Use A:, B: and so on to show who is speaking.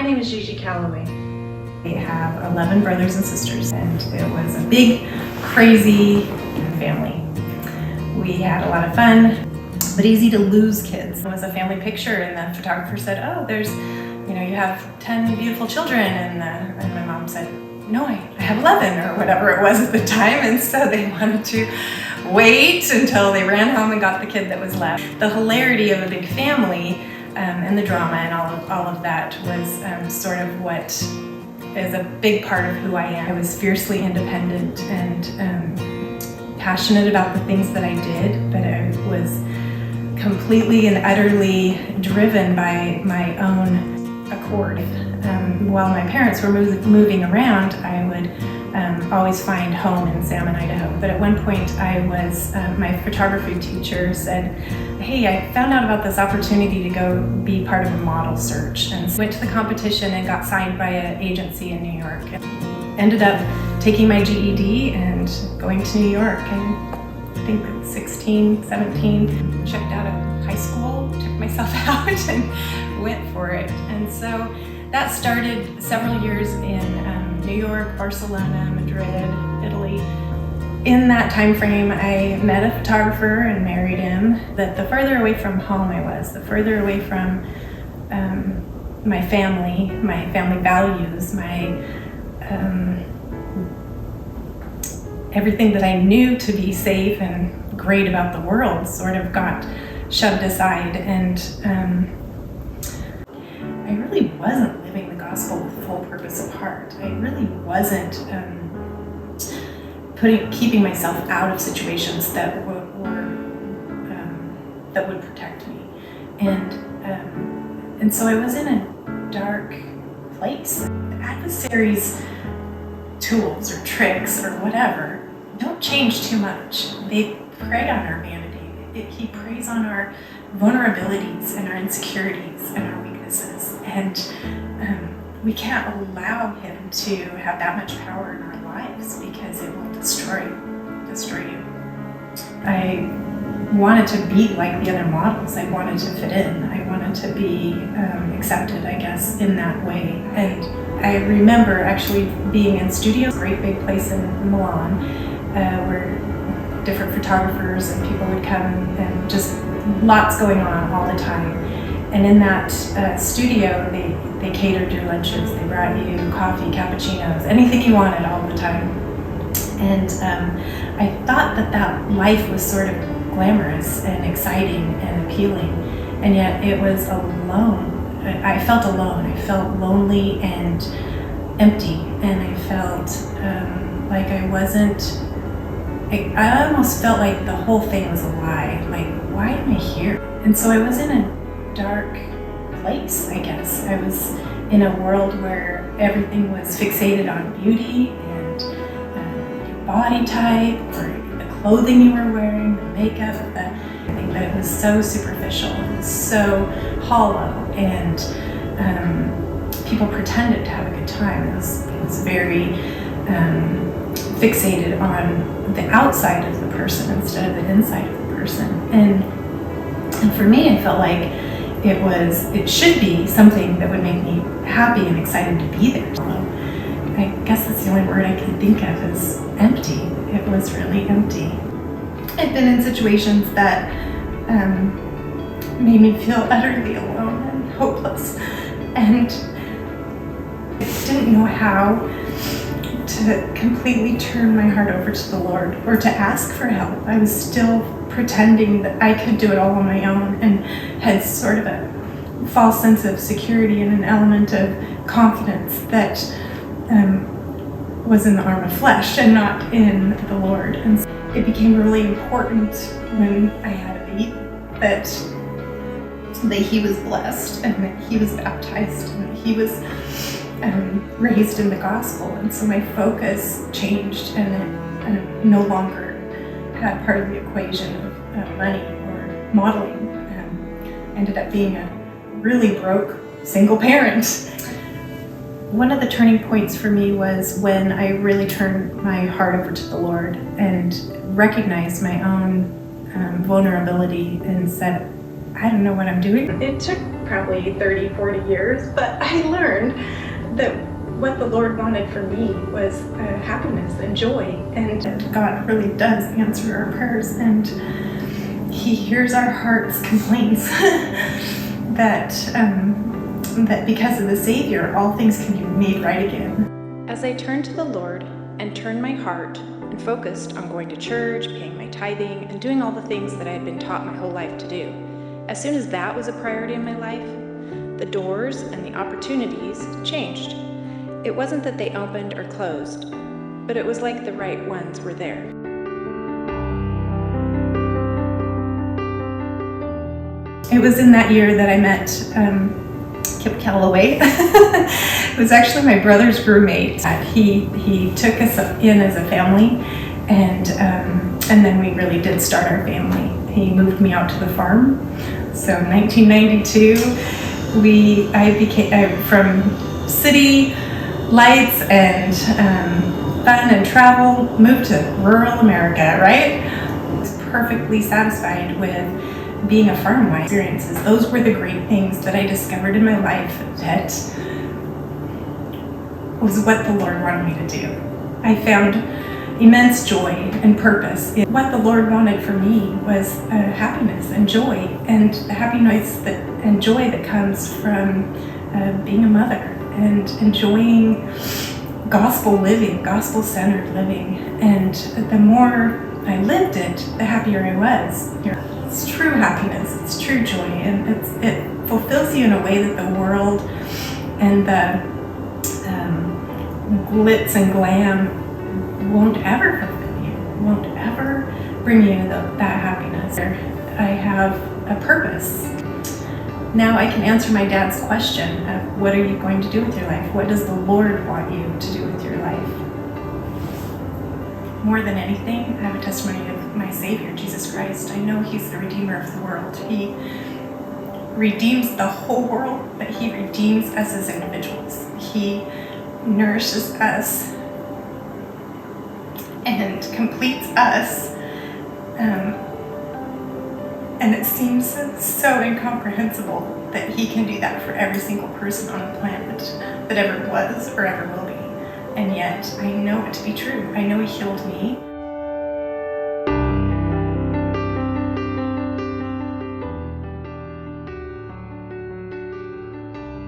A: name is Gigi Calloway.
B: We have 11 brothers and sisters, and it was a big, crazy family. We had a lot of fun, but easy to lose kids. It was a family picture, and the photographer said, "Oh, you have 10 beautiful children," and my mom said, "No, I have 11," or whatever it was at the time, and so they wanted to wait until they ran home and got the kid that was left. The hilarity of a big family and the drama and all of that was sort of what is a big part of who I am. I was fiercely independent and passionate about the things that I did, but I was completely and utterly driven by my own accord. While my parents were moving around, I would always find home in Salmon, Idaho. But at one point my photography teacher said, "Hey, I found out about this opportunity to go be part of a model search," and went to the competition and got signed by an agency in New York. Ended up taking my GED and going to New York, and I think 16, 17, checked out of high school, took myself out and went for it. And so that started several years in New York, Barcelona, Madrid, Italy. In that time frame, I met a photographer and married him. That the further away from home I was, the further away from my family values, my everything that I knew to be safe and great about the world sort of got shoved aside, and I really wasn't living the gospel with full purpose of heart. I really wasn't keeping myself out of situations that that would protect me, and so I was in a dark place. The adversary's tools or tricks or whatever don't change too much. They prey on our vanity. He preys on our vulnerabilities and our insecurities and our weaknesses, and we can't allow him to have that much power in our lives, because it will destroy you. I wanted to be like the other models. I wanted to fit in. I wanted to be accepted, I guess, in that way. And I remember actually being in studios, a great big place in Milan, where different photographers and people would come, and just lots going on all the time. And in that studio, they catered your lunches. They brought you coffee, cappuccinos, anything you wanted all the time. And I thought that life was sort of glamorous and exciting and appealing, and yet it was alone. I felt alone. I felt lonely and empty, and I felt like I wasn't. I almost felt like the whole thing was a lie. Like, why am I here? And so I was in a dark place, I guess. I was in a world where everything was fixated on beauty and your body type, or the clothing you were wearing, the makeup, everything. But it was so superficial and so hollow, and people pretended to have a good time. It was very fixated on the outside of the person instead of the inside of the person. And for me, I felt like it should be something that would make me happy and excited to be there. Although I guess that's the only word I can think of, is empty. It was really empty. I've been in situations that made me feel utterly alone and hopeless, and I didn't know how to completely turn my heart over to the Lord or to ask for help. I was still pretending that I could do it all on my own, and had sort of a false sense of security and an element of confidence that was in the arm of flesh and not in the Lord. And so it became really important when I had a baby that he was blessed, and that he was baptized, and that he was raised in the gospel. And so my focus changed, and it no longer had part of the equation of money or modeling. Ended up being a really broke single parent. One of the turning points for me was when I really turned my heart over to the Lord and recognized my own vulnerability, and said, I don't know what I'm doing.
A: It took
B: probably 30, 40 years, but I learned that what the Lord wanted for me was happiness and joy. And God really does answer our prayers, and He hears our heart's complaints that because of the Savior, all things can be made right again.
A: As I turned to the Lord and turned my heart and focused on going to church, paying my tithing, and doing all the things that I had been taught my whole life to do, as soon as that was a priority in my life, the doors and the opportunities changed. It wasn't that they opened or closed, but it was like the right ones were there.
B: It was in that year that I met Kip Calloway. It was actually my brother's roommate. He took us in as a family, and then we really did start our family. He moved me out to the farm. So in 1992, I became from city lights and fun and travel, moved to rural America, right? I was perfectly satisfied with being a farm wife. Experiences. Those were the great things that I discovered in my life that was what the Lord wanted me to do. I found immense joy and purpose. What the Lord wanted for me was happiness and joy, and the happiness and joy that comes from being a mother and enjoying gospel living, gospel-centered living. And the more I lived it, the happier I was. It's true happiness, it's true joy, and it fulfills you in a way that the world and the glitz and glam won't ever fulfill you, won't ever bring you that happiness. I have a purpose. Now I can answer my dad's question of what are you going to do with your life? What does the Lord want you to do with your life? More than anything, I have a testimony of my Savior, Jesus Christ. I know He's the Redeemer of the world. He redeems the whole world, but He redeems us as individuals. He nourishes us and completes us. And it seems so incomprehensible that He can do that for every single person on the planet that ever was or ever will be. And yet, I know it to be true. I know He healed me.